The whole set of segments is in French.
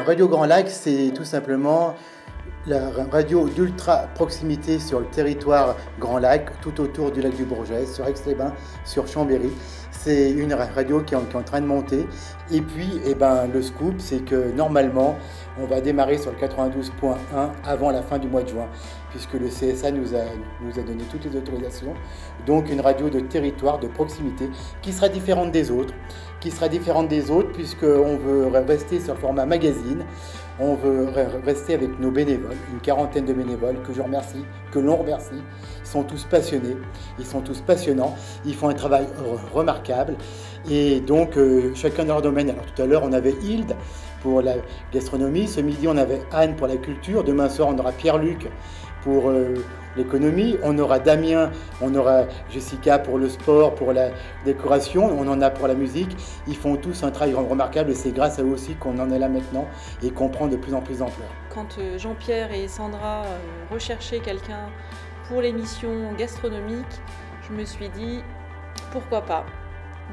Radio Grand Lac, c'est tout simplement la radio d'ultra proximité sur le territoire Grand Lac, tout autour du lac du Bourget, sur Aix-les-Bains, sur Chambéry. C'est une radio qui est en train de monter. Et puis, le scoop, c'est que normalement, on va démarrer sur le 92.1 avant la fin du mois de juin, puisque le CSA nous a donné toutes les autorisations. Donc, une radio de territoire, de proximité, qui sera différente des autres, puisqu'on veut rester sur le format magazine. On veut rester avec nos bénévoles, une quarantaine de bénévoles que je remercie, que l'on remercie. Ils sont tous passionnés, ils sont tous passionnants, ils font un travail remarquable. Et donc, chacun dans leur domaine. Alors tout à l'heure, on avait Hilde pour la gastronomie. Ce midi, on avait Anne pour la culture. Demain soir, on aura Pierre-Luc pour l'économie. On aura Damien, on aura Jessica pour le sport, pour la décoration. On en a pour la musique. Ils font tous un travail remarquable et c'est grâce à eux aussi qu'on en est là maintenant et qu'on prend de plus en plus d'ampleur. Quand Jean-Pierre et Sandra recherchaient quelqu'un pour l'émission gastronomique, je me suis dit pourquoi pas.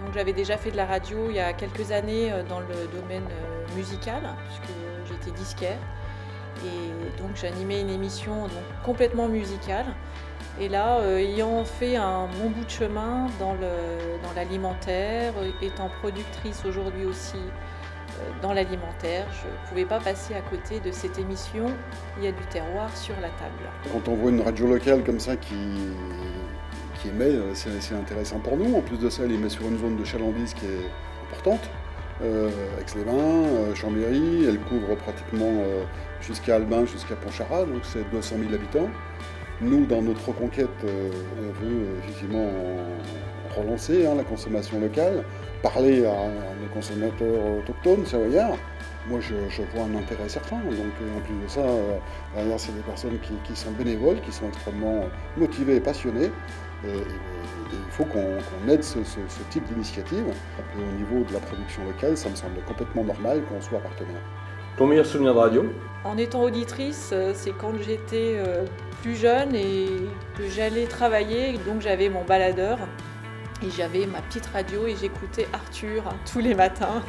Donc j'avais déjà fait de la radio il y a quelques années dans le domaine musical, puisque j'étais disquaire. Et donc j'animais une émission complètement musicale. Et là, ayant fait un bon bout de chemin dans l'alimentaire, étant productrice aujourd'hui aussi dans l'alimentaire, je ne pouvais pas passer à côté de cette émission Il y a du terroir sur la table. Quand on voit une radio locale comme ça qui émet, c'est intéressant pour nous. En plus de ça, elle émet sur une zone de chalandise qui est importante. Aix-les-Bains, Chambéry, elle couvre pratiquement jusqu'à Albin, jusqu'à Pontcharrat, donc c'est 200 000 habitants. Nous, dans notre reconquête, on veut effectivement relancer la consommation locale, parler à nos consommateurs autochtones, savoyards. Moi, je vois un intérêt certain. Donc, en plus de ça, derrière, c'est des personnes qui sont bénévoles, qui sont extrêmement motivées et passionnées. Et il faut qu'on aide ce type d'initiative. Et au niveau de la production locale, ça me semble complètement normal qu'on soit partenaire. Ton meilleur souvenir de radio? En étant auditrice, c'est quand j'étais plus jeune et que j'allais travailler. Donc j'avais mon baladeur et j'avais ma petite radio et j'écoutais Arthur tous les matins.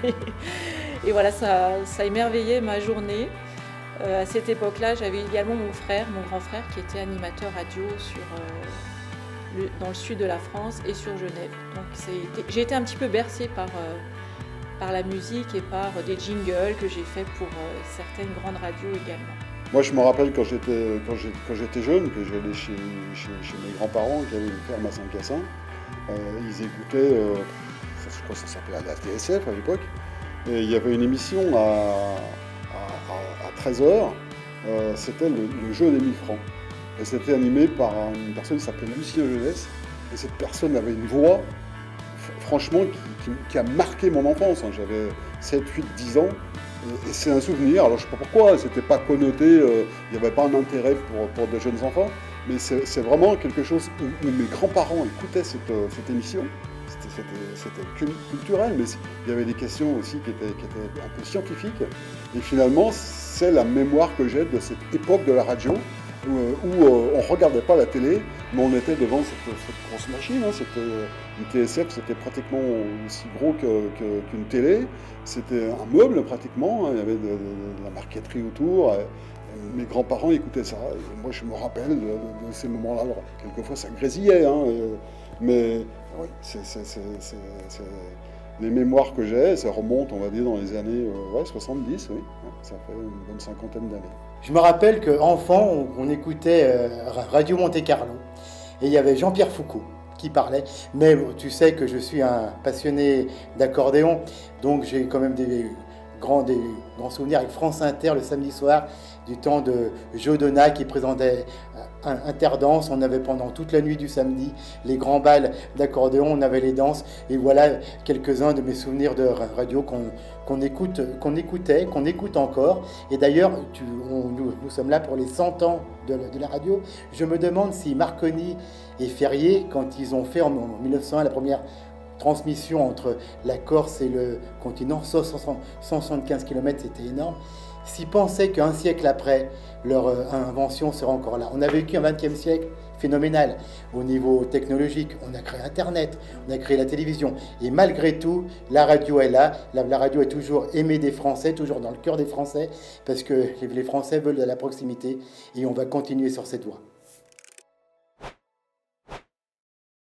Et voilà, ça émerveillait ma journée. À cette époque-là, j'avais également mon grand frère, qui était animateur radio dans le sud de la France et sur Genève. Donc j'ai été un petit peu bercée par la musique et par des jingles que j'ai fait pour certaines grandes radios également. Moi, je me rappelle quand j'étais jeune, que j'allais chez mes grands-parents qui avaient une ferme à Saint-Cassin. Ils écoutaient, je crois que ça s'appelait la TSF à l'époque, et il y avait une émission à 13h, c'était le jeu des 1000 francs. Et c'était animé par une personne qui s'appelait Lucien Jeunesse. Et cette personne avait une voix, franchement, qui a marqué mon enfance. J'avais 7, 8, 10 ans. Et c'est un souvenir. Alors je ne sais pas pourquoi, c'était pas connoté, il n'y avait pas un intérêt pour de jeunes enfants. Mais c'est vraiment quelque chose où mes grands-parents écoutaient cette émission. C'était culturel, mais il y avait des questions aussi qui étaient un peu scientifiques. Et finalement, c'est la mémoire que j'ai de cette époque de la radio, où on ne regardait pas la télé, mais on était devant cette grosse machine. Une TSF, c'était pratiquement aussi gros qu'une télé. C'était un meuble pratiquement, il y avait de la marqueterie autour. Mes grands-parents écoutaient ça. Et moi, je me rappelle de ces moments-là. Alors, quelquefois, ça grésillait, mais oui, les mémoires que j'ai, ça remonte, on va dire, dans les années 70, oui. Ça fait une bonne cinquantaine d'années. Je me rappelle qu'enfant, on écoutait Radio Monte-Carlo et il y avait Jean-Pierre Foucault qui parlait. Mais tu sais que je suis un passionné d'accordéon, donc j'ai quand même des grands souvenirs avec France Inter le samedi soir, du temps de Joe Donna qui présentait Interdance. On avait pendant toute la nuit du samedi les grands bals d'accordéon, on avait les danses. Et voilà quelques-uns de mes souvenirs de radio qu'on écoutait, qu'on écoute encore. Et d'ailleurs, nous sommes là pour les 100 ans de la radio. Je me demande si Marconi et Ferrier, quand ils ont fait en 1901 la première transmission entre la Corse et le continent, 175 km, c'était énorme, s'ils pensaient qu'un siècle après, leur invention serait encore là. On a vécu un 20e siècle phénoménal. Au niveau technologique, on a créé Internet, on a créé la télévision. Et malgré tout, la radio est là. La radio est toujours aimée des Français, toujours dans le cœur des Français, parce que les Français veulent de la proximité et on va continuer sur cette voie.